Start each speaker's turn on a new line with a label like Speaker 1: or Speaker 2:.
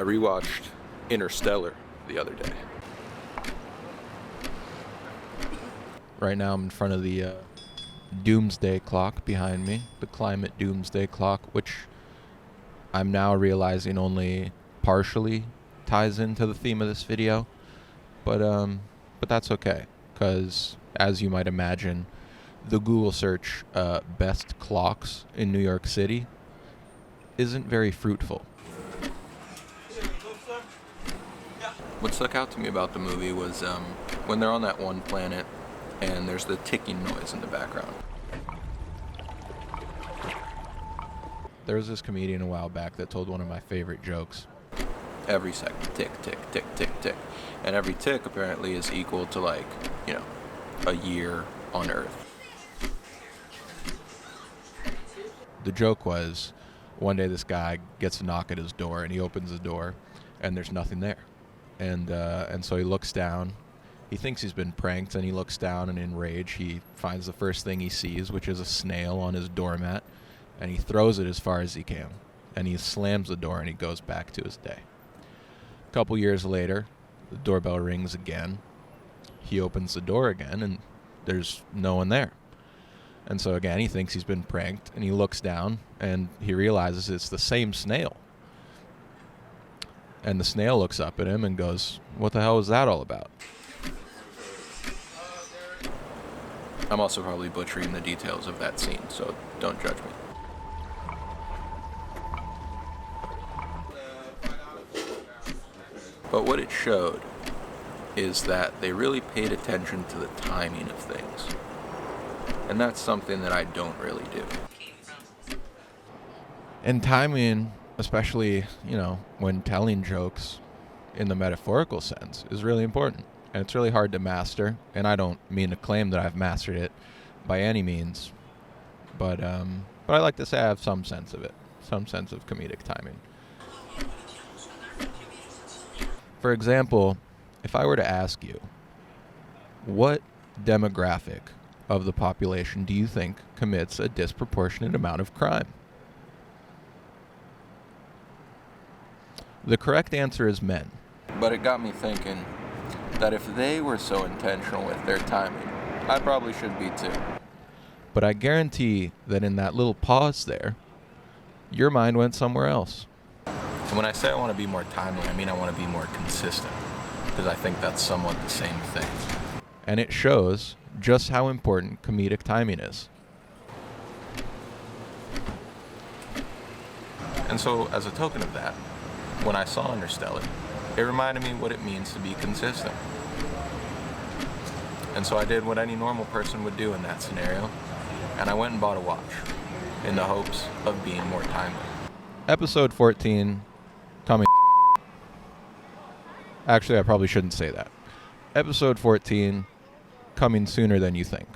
Speaker 1: rewatched Interstellar the other day. Right now I'm in front of the doomsday clock behind me, the climate doomsday clock, which I'm now realizing only partially ties into the theme of this video. But that's okay, because as you might imagine, the Google search best clocks in New York City isn't very fruitful. What stuck out to me about the movie was when they're on that one planet and there's the ticking noise in the background. There was this comedian a while back that told one of my favorite jokes. Every second, tick, tick, tick, tick, tick. And every tick apparently is equal to a year on Earth. The joke was, one day this guy gets a knock at his door and he opens the door and there's nothing there. And so he looks down. He thinks he's been pranked, and he looks down, and in rage he finds the first thing he sees, which is a snail on his doormat, and he throws it as far as he can. And he slams the door and he goes back to his day. A couple years later, the doorbell rings again. He opens the door again, and there's no one there. And so again, he thinks he's been pranked, and he looks down, and he realizes it's the same snail. And the snail looks up at him and goes, "What the hell is that all about?" I'm also probably butchering the details of that scene, so don't judge me. But what it showed is that they really paid attention to the timing of things. And that's something that I don't really do. And timing, especially, when telling jokes in the metaphorical sense, is really important. And it's really hard to master. And I don't mean to claim that I've mastered it by any means. But I like to say I have some sense of it. Some sense of comedic timing. For example, if I were to ask you, what demographic of the population do you think commits a disproportionate amount of crime? The correct answer is men. But it got me thinking that if they were so intentional with their timing, I probably should be too. But I guarantee that in that little pause there, your mind went somewhere else. And when I say I want to be more timely, I mean I want to be more consistent, because I think that's somewhat the same thing. And it shows just how important comedic timing is. And so, as a token of that, when I saw Interstellar, it reminded me what it means to be consistent. And so I did what any normal person would do in that scenario, and I went and bought a watch in the hopes of being more timely. Episode 14, coming. Actually, I probably shouldn't say that. Episode 14, coming sooner than you think.